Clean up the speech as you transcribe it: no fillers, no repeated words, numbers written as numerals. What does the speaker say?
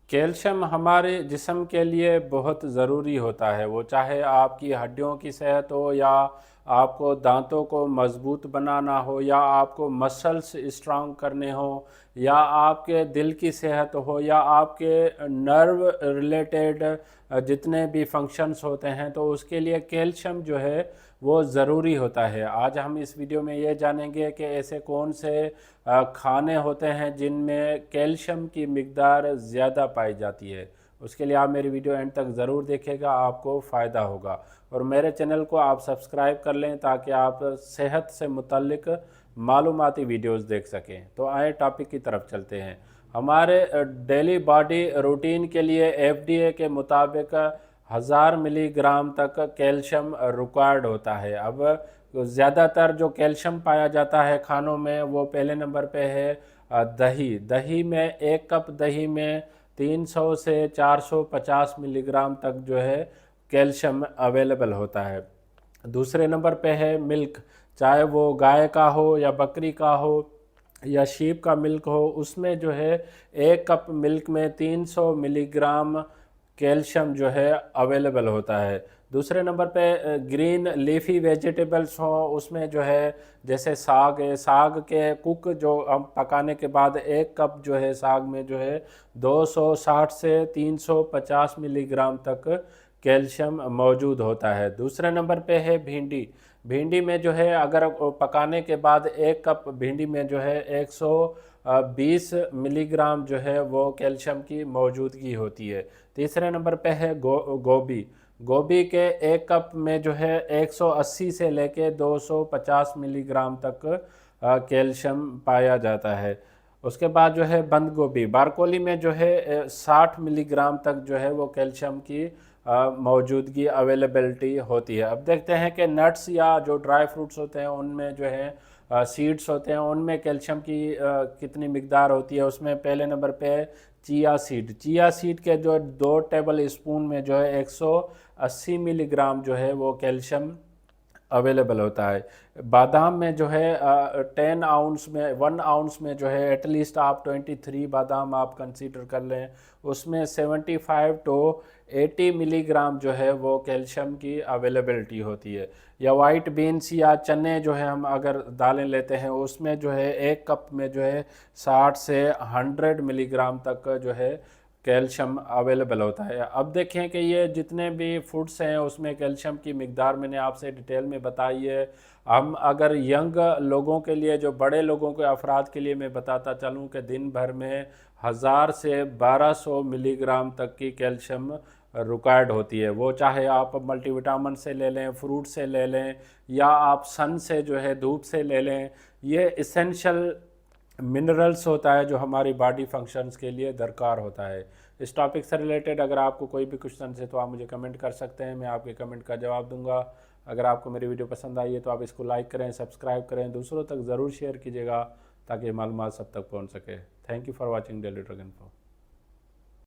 Calcium हमारे जिस्म के लिए बहुत ज़रूरी होता है। वो चाहे आपकी हड्डियों की सेहत हो, या आपको दांतों को मज़बूत बनाना हो, या आपको मसल्स स्ट्रांग करने हो, या आपके दिल की सेहत हो, या आपके नर्व रिलेटेड जितने भी फंक्शंस होते हैं, तो उसके लिए कैल्शियम जो है वो ज़रूरी होता है। आज हम इस वीडियो में ये जानेंगे कि ऐसे कौन से खाने होते हैं जिनमें कैल्शियम की मिकदार ज़्यादा पाई जाती है। उसके लिए आप मेरी वीडियो एंड तक ज़रूर देखेगा, आपको फ़ायदा होगा। और मेरे चैनल को आप सब्सक्राइब कर लें ताकि आप सेहत से मुतल्लिक मालूमाती वीडियोस देख सकें। तो आए टॉपिक की तरफ चलते हैं। हमारे डेली बॉडी रूटीन के लिए एफडीए के मुताबिक 1000 मिलीग्राम तक कैल्शियम रिक्वायर्ड होता है। अब ज़्यादातर जो कैल्शियम पाया जाता है खानों में, वो पहले नंबर पे है दही। दही में 1 कप दही में 300 से 450 मिलीग्राम तक जो है कैल्शियम अवेलेबल होता है। दूसरे नंबर पे है मिल्क, चाहे वो गाय का हो या बकरी का हो या शीप का मिल्क हो, उसमें जो है 1 कप मिल्क में 300 मिलीग्राम कैल्शियम जो है अवेलेबल होता है। दूसरे नंबर पे ग्रीन लीफी वेजिटेबल्स हो, उसमें जो है जैसे साग है, साग के कुक जो हम पकाने के बाद 1 कप जो है साग में जो है 260 से 350 मिलीग्राम तक कैल्शियम मौजूद होता है। दूसरे नंबर पे है भिंडी। भिंडी में जो है अगर पकाने के बाद 1 कप भिंडी में जो है 120 मिलीग्राम जो है वो कैल्शियम की मौजूदगी होती है। तीसरे नंबर पे है गोभी। गोभी के 1 कप में जो है 180 से लेके 250 मिलीग्राम तक कैल्शियम पाया जाता है। उसके बाद जो है बंद गोभी, बारकोली में जो है 60 मिलीग्राम तक जो है वो कैल्शियम की मौजूदगी अवेलेबिलिटी होती है। अब देखते हैं कि नट्स या जो ड्राई फ्रूट्स होते हैं उनमें जो है सीड्स होते हैं, उनमें कैल्शियम की कितनी मिकदार होती है। उसमें पहले नंबर पे है चिया सीड। चिया सीड के जो 2 टेबल स्पून में जो है 180 मिलीग्राम जो है वो कैल्शियम अवेलेबल होता है। बादाम में जो है 10 आउंस में 1 आउंस में जो है एटलीस्ट आप 23 बादाम आप कंसीडर कर लें, उसमें 75 टू 80 मिलीग्राम जो है वो कैल्शियम की अवेलेबिलिटी होती है। या वाइट बीन्स या चने जो है हम अगर दालें लेते हैं, उसमें जो है 1 कप में जो है 60 से 100 मिलीग्राम तक जो है कैल्शियम अवेलेबल होता है। अब देखें कि ये जितने भी फूड्स हैं उसमें कैल्शियम की मिकदार मैंने आपसे डिटेल में बताई है। हम अगर यंग लोगों के लिए, जो बड़े लोगों के अफराद के लिए मैं बताता चलूँ कि दिन भर में 1000 से 1200 मिलीग्राम तक की कैल्शियम रिक्वायर्ड होती है। वो चाहे आप मल्टीविटामिन से ले लें, फ्रूट से ले लें, या आप सन से जो है धूप से ले लें। ये इसेंशियल मिनरल्स होता है जो हमारी बॉडी फंक्शंस के लिए दरकार होता है। इस टॉपिक से रिलेटेड अगर आपको कोई भी क्वेश्चन है तो आप मुझे कमेंट कर सकते हैं, मैं आपके कमेंट का जवाब दूंगा। अगर आपको मेरी वीडियो पसंद आई है तो आप इसको लाइक करें, सब्सक्राइब करें, दूसरों तक ज़रूर शेयर कीजिएगा ताकि मालूमात सब तक पहुंच सके। Thank you for watching daily dragon info.